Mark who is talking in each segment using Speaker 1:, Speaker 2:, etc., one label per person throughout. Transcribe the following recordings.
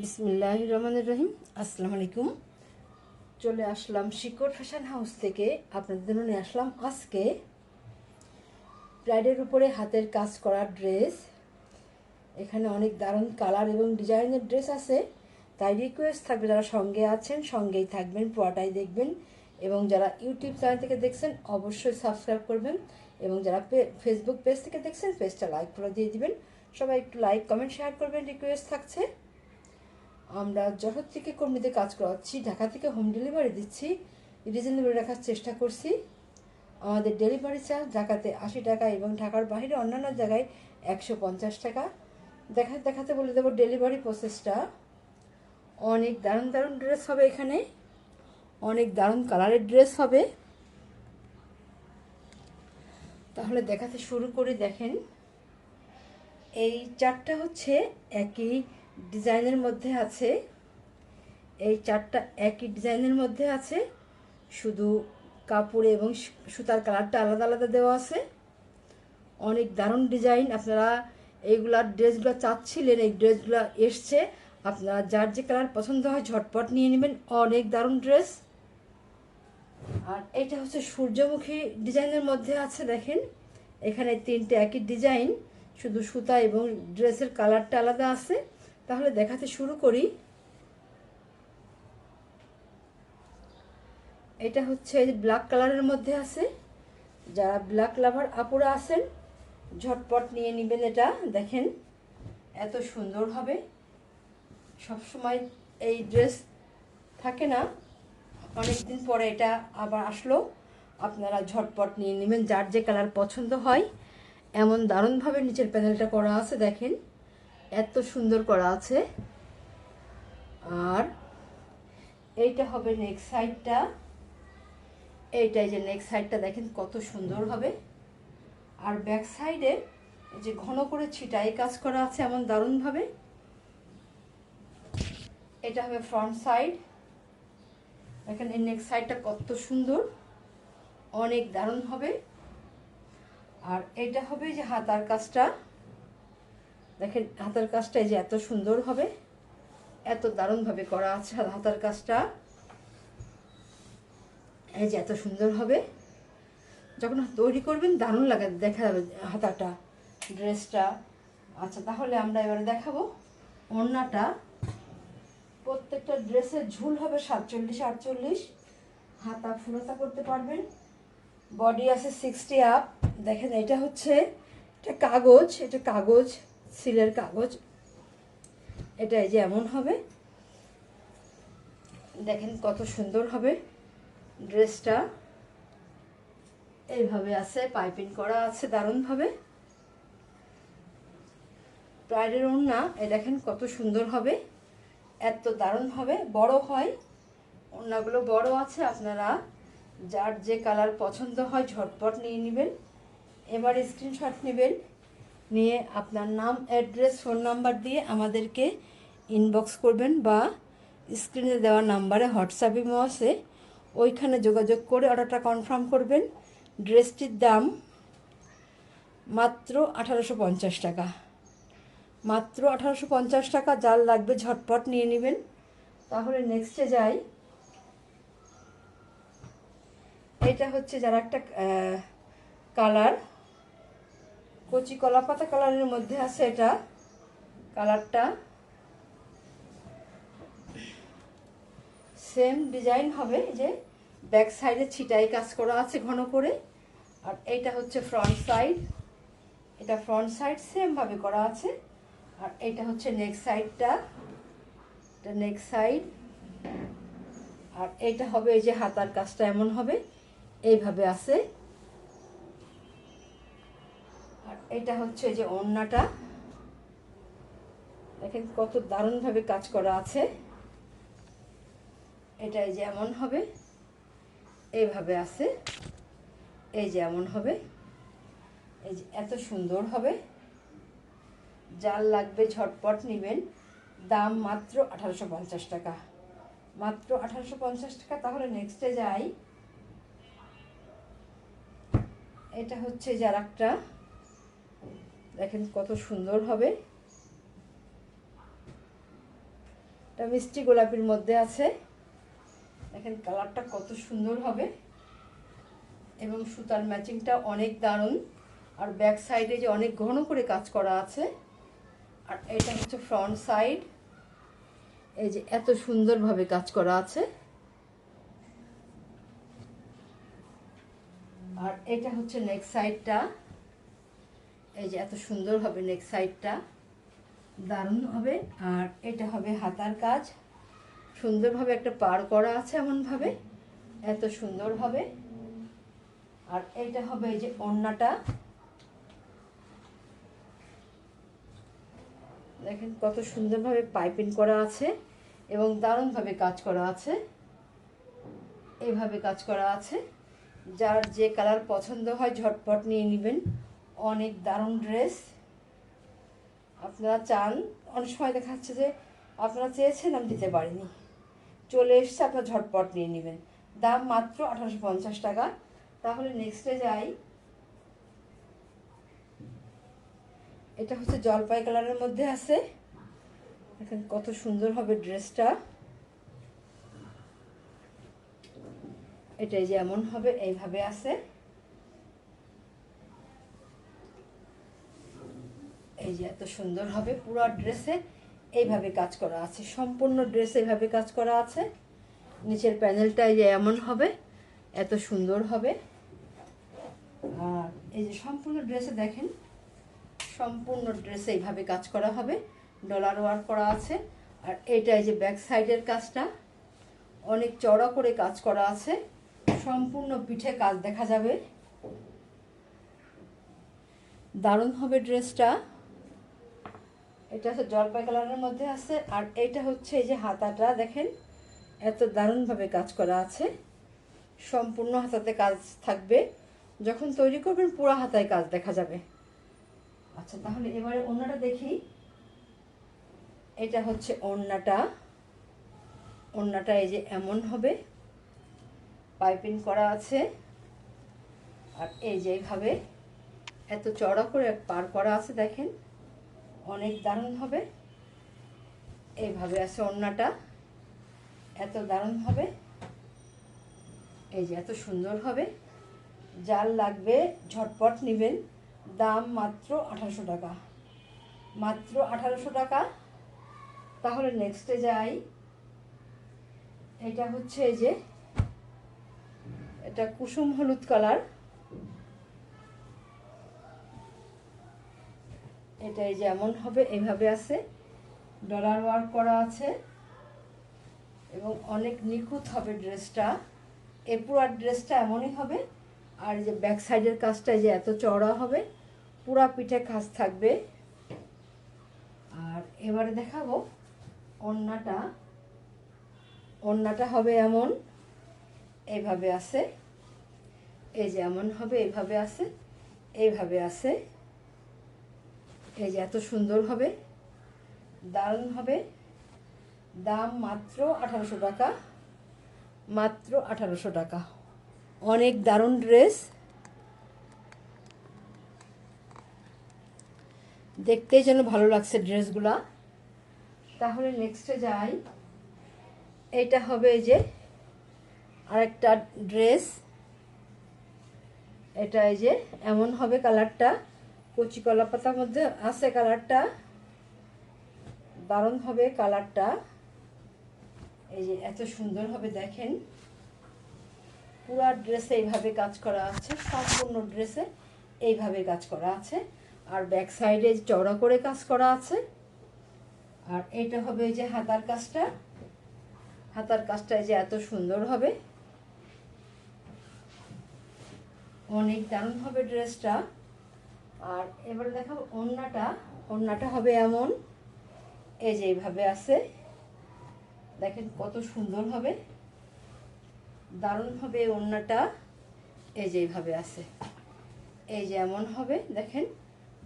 Speaker 1: বিসমিল্লাহির রহমানির রহিম। আসসালামু আলাইকুম। চলে আসলাম শিকড় ফ্যাশন হাউস থেকে। আপনাদের জন্য নিয়ে আসলাম আজকে ব্রাইডের উপরে হাতের কাজ করা ড্রেস। এখানে অনেক দারুণ কালার এবং ডিজাইনের ড্রেস আছে। তাই রিকোয়েস্ট থাকবে, যারা সঙ্গে আছেন সঙ্গেই থাকবেন, পুরোটাই দেখবেন। এবং যারা ইউটিউব চ্যানেল থেকে দেখছেন অবশ্যই সাবস্ক্রাইব করবেন। এবং যারা ফেসবুক পেজ থেকে দেখছেন পেজটা লাইক করে দিয়ে দিবেন। সবাই একটু লাইক কমেন্ট শেয়ার করবেন, রিকোয়েস্ট থাকছে। আমরা যশোর থেকে কর্মীতে কাজ করাচ্ছি, ঢাকা থেকে হোম ডেলিভারি দিচ্ছি, রিজনেবল রাখার চেষ্টা করছি। আমাদের ডেলিভারি চার্জ ঢাকাতে 80 টাকা এবং ঢাকার বাইরে অন্যান্য জায়গায় 150 টাকা। দেখাতে বলে দেবো ডেলিভারি প্রসেসটা। অনেক দারুণ দারুণ ড্রেস হবে এখানে, অনেক দারুণ কালারের ড্রেস হবে। তাহলে দেখাতে শুরু করি। দেখেন, এই চারটা হচ্ছে একই ডিজাইনের মধ্যে আছে। এই চারটা একই ডিজাইনের মধ্যে আছে, শুধু কাপড় এবং সুতার কালারটা আলাদা আলাদা দেওয়া আছে। অনেক দারুণ ডিজাইন। আপনারা এইগুলার ড্রেসগুলো চাচ্ছিলেন, এই ড্রেসগুলো এসছে। আপনারা যার যে কালার পছন্দ হয় ঝটপট নিয়ে নেবেন। অনেক দারুণ ড্রেস। আর এইটা হচ্ছে সূর্যমুখী ডিজাইনের মধ্যে আছে। দেখেন, এখানে তিনটে একই ডিজাইন, শুধু সুতা এবং ড্রেসের কালারটা আলাদা আছে। তাহলে দেখাতে শুরু করি। এটা হচ্ছে ব্ল্যাক কালারের মধ্যে আছে। যারা ব্ল্যাক লাভার আপুরা আছেন ঝটপট নিয়ে নেবেন। এটা দেখেন, এত সুন্দর হবে। সবসময় এই ড্রেস থাকে না, অনেক দিন পরে এটা আবার আসলো। আপনারা ঝটপট নিয়ে নেবেন যার যে কালার পছন্দ হয়। এমন দারুণভাবে নিচের প্যানেলটা করা আছে। দেখেন, এত সুন্দর করা আছে। আর এইটা হবে নেক সাইডটা। এইটাই যে নেক সাইডটা দেখেন কত সুন্দর হবে। আর ব্যাক সাইডে যে ঘন করে ছিটাই কাজ করা আছে এমন দারুণভাবে। এটা হবে ফ্রন্ট সাইড। দেখেন এই নেক সাইডটা কত সুন্দর, অনেক দারুণ হবে। আর এটা হবে যে হাতার কাজটা। দেখেন হাতার কাজটা এই যে এত সুন্দর হবে, এত দারুণভাবে করা আছে হাতার কাজটা। এই যে এত সুন্দর হবে, যখন তৈরি করবেন দারুণ লাগে, দেখা যাবে হাতাটা, ড্রেসটা। আচ্ছা, তাহলে আমরা এবারে দেখাবো ওড়নাটা। প্রত্যেকটা ড্রেসের ঝুল হবে 47-48। হাতা ফুলতা করতে পারবেন। বডি আছে 60 আপ। দেখেন এটা হচ্ছে, এটা কাগজ, এটা কাগজ, সিলের কাগজ। এটা এই যে এমন হবে। দেখেন কত সুন্দর হবে ড্রেসটা। এইভাবে আছে, পাইপিং করা আছে দারুণভাবে। ব্রাইডের ওড়না এই দেখেন কত সুন্দর হবে, এত দারুণ হবে। বড় হয়, ওড়নাগুলো বড় আছে। আপনারা যার যে কালার পছন্দ হয় ঝটপট নিয়ে নেবেন। এবার স্ক্রিনশট নেবেন, নিয়ে আপনার নাম, অ্যাড্রেস, ফোন নাম্বার দিয়ে আমাদেরকে ইনবক্স করবেন, বা স্ক্রিনে দেওয়া নাম্বারে হোয়াটসঅ্যাপ ইমো আছে, ওইখানে যোগাযোগ করে অর্ডারটা কনফার্ম করবেন। ড্রেসটির দাম মাত্র 1850 টাকা, মাত্র 1850 টাকা। যার লাগবে ঝটপট নিয়ে নেবেন। তাহলে নেক্সটে যাই। এটা হচ্ছে যারা একটা কালার, কচি কলা পাতা কালারের মধ্যে আছে। এটা কালারটা সেম ডিজাইন হবে, যে ব্যাক সাইডে ছিটাই কাজ করা আছে ঘন করে। আর এইটা হচ্ছে ফ্রন্ট সাইড, এটা ফ্রন্ট সাইড সেমভাবে করা আছে। আর এইটা হচ্ছে নেক সাইডটা, এটা নেক সাইড। আর এইটা হবে এই যে হাতার কাজটা এমন হবে, এইভাবে আছে। আর এটা হচ্ছে এই যে ওড়নাটা, দেখেন কত দারুণভাবে কাজ করা আছে। এটাই যেমন হবে, এইভাবে আছে। এই যে এমন হবে, এই যে এত সুন্দর হবে। যার লাগবে ঝটপট নেবেন। দাম মাত্র 1850 টাকা, মাত্র 1850 টাকা। তাহলে নেক্সটে যাই। এটা হচ্ছে যার একটা, দেখেন কত সুন্দর হবে। এটা মিষ্টি গোলাপির মধ্যে আছে। দেখেন কালারটা কত সুন্দর হবে এবং সুতার ম্যাচিংটা অনেক দারুণ। আর ব্যাক সাইডে যে অনেক ঘন করে কাজ করা আছে। আর এটা হচ্ছে ফ্রন্ট সাইড, এই যে এত সুন্দরভাবে কাজ করা আছে। আর এটা হচ্ছে নেক সাইডটা, এই যে এত সুন্দর হবে নেক সাইডটা, দারুণ হবে। আর এটা হবে হাতার কাজ, সুন্দরভাবে একটা পার করা আছে এমনভাবে, এত সুন্দর হবে। আর এটা হবে এই যে ওড়নাটা, দেখেন কত সুন্দরভাবে পাইপিং করা আছে এবং দারুণভাবে কাজ করা আছে, এইভাবে কাজ করা আছে। যার যে কালার পছন্দ হয় ঝটপট নিয়ে নেবেন। অনেক দারুণ ড্রেস। আপনারা চান, অনেক সময় দেখা যাচ্ছে যে আপনারা চেয়েছেন আমি দিতে পারিনি, চলে এসছে, আপনারা ঝটপট নিয়ে নেবেন। দাম মাত্র 1850 টাকা। তাহলে নেক্সটে যাই। এটা হচ্ছে জলপাই কালারের মধ্যে আছে, দেখেন কত সুন্দর হবে ড্রেসটা। এটাই যেমন হবে এইভাবে আছে, এই যে এত সুন্দর হবে পুরো ড্রেসে এইভাবে কাজ করা আছে, সম্পূর্ণ ড্রেসে এইভাবে কাজ করা আছে। নিচের প্যানেলটা এই যে এমন হবে, এত সুন্দর হবে। আর এই যে সম্পূর্ণ ড্রেসে দেখেন, সম্পূর্ণ ড্রেসে এইভাবে কাজ করা হবে, ডলার ওয়ার্ক করা আছে। আর এইটা এই যে ব্যাক সাইডের কাজটা অনেক চড়া করে কাজ করা আছে, সম্পূর্ণ পিঠে কাজ দেখা যাবে, দারুণ হবে ড্রেসটা। এটা হচ্ছে জলপাই কালারের মধ্যে আছে। আর এইটা হচ্ছে এই যে হাতাটা দেখেন, এত দারুণভাবে কাজ করা আছে, সম্পূর্ণ হাতাতে কাজ থাকবে, যখন তৈরি করবেন পুরো হাতায় কাজ দেখা যাবে। আচ্ছা, তাহলে এবারে ওড়নাটা দেখি। এটা হচ্ছে ওড়নাটা, ওড়নাটা এই যে এমন হবে, পাইপিং করা আছে। আর এই যে এইভাবে এত চড়া করে পার করা আছে, দেখেন অনেক দারুণ হবে। এইভাবে আছে ওড়নাটা, এত দারুণ হবে, এই যে এত সুন্দর হবে। যার লাগবে ঝটপট নেবেন। দাম মাত্র 1800 টাকা, মাত্র 1800 টাকা। তাহলে নেক্সটে যাই। এটা হচ্ছে এই যে এটা কুসুম হলুদ কালার, এটা এই যে এমন হবে, এইভাবে আছে, ডলার ওয়ার্ক করা আছে এবং অনেক নিখুঁত হবে ড্রেসটা। এই পুরো ড্রেসটা এমনই হবে। আর এই যে ব্যাক সাইডের কাজটা যে এত চওড়া হবে, পুরা পিঠে কাজ থাকবে। আর এবারে দেখাবো ওড়নাটা। ওড়নাটা হবে এমন, এইভাবে আছে, এই যে এমন হবে, এইভাবে আছে, এইভাবে আছে, এই যে এত সুন্দর হবে, দারুণ হবে। দাম মাত্র 1800 টাকা, মাত্র 1800 টাকা। অনেক দারুণ ড্রেস, দেখতেই যেন ভালো লাগছে ড্রেসগুলা। তাহলে নেক্সটে যাই। এইটা হবে এই যে আরেকটা ড্রেস, এটা এই যে এমন হবে কালারটা, কচি কলা পাতার মধ্যে আছে কালারটা, দারুণ হবে কালারটা। এই যে এত সুন্দর হবে, দেখেন পুরা ড্রেসে এইভাবে কাজ করা আছে, সম্পূর্ণ ড্রেসে এইভাবে কাজ করা আছে। আর ব্যাক সাইডে চওড়া করে কাজ করা আছে। আর এইটা হবে এই যে হাতার কাজটা, হাতার কাজটা এই যে এত সুন্দর হবে, অনেক দারুণ হবে ড্রেসটা। আর এবারে দেখাবো ওড়নাটা। ওড়নাটা হবে এমন, এই যে এইভাবে আছে, দেখেন কত সুন্দর হবে, দারুণ হবে ওড়নাটা। এই যে এইভাবে আছে, এই যে এমন হবে, দেখেন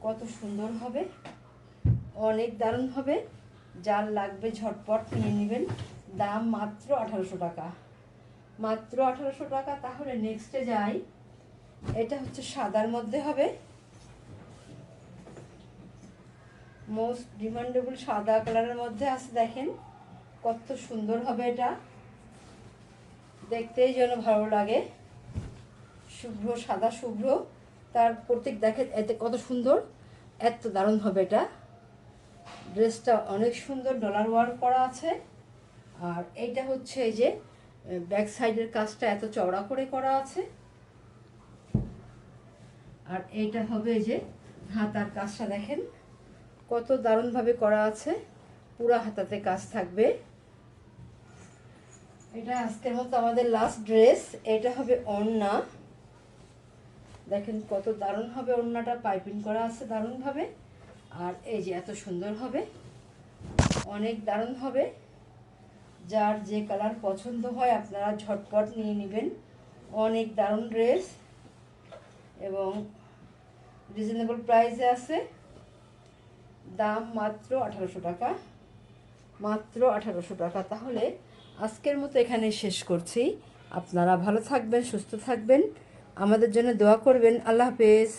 Speaker 1: কত সুন্দর হবে, অনেক দারুণ হবে। যার লাগবে ঝটপট নিয়ে নেবেন। দাম মাত্র 1800 টাকা, মাত্র 1800 টাকা। তাহলে নেক্সটে যাই। এটা হচ্ছে সাদার মধ্যে হবে, মোস্ট ডিমান্ডেবল সাদা কালারের মধ্যে আছে, দেখেন কত সুন্দর হবে এটা, দেখতেই যেন ভালো লাগে। শুভ্র, সাদা শুভ্র, তার প্রত্যেক দেখে এতে কত সুন্দর, এত দারুণ হবে এটা। ড্রেসটা অনেক সুন্দর ডলার ওয়ার্ক করা আছে। আর এইটা হচ্ছে এই যে ব্যাক সাইডের কাজটা এত চওড়া করে করা আছে। আর এইটা হবে এই যে হাতার কাজটা দেখেন কত দারুণভাবে করা আছে, পুরা হাতাতে কাজ থাকবে। এটা আজকের মতো আমাদের লাস্ট ড্রেস। এটা হবে ওড়না, দেখেন কত দারুণ হবে ওড়নাটা, পাইপিং করা আছে দারুণভাবে। আর এই যে এত সুন্দর হবে, অনেক দারুণ হবে। যার যে কালার পছন্দ হয় আপনারা ঝটপট নিয়ে নেবেন। অনেক দারুণ ড্রেস এবং রিজনেবল প্রাইসে আছে। দাম মাত্র 1800 টাকা, মাত্র 1800 টাকা। তাহলে আজকের মতো এখানে শেষ করছি। আপনারা ভালো থাকবেন, সুস্থ থাকবেন, আমাদের জন্য দোয়া করবেন। আল্লাহ হাফেজ।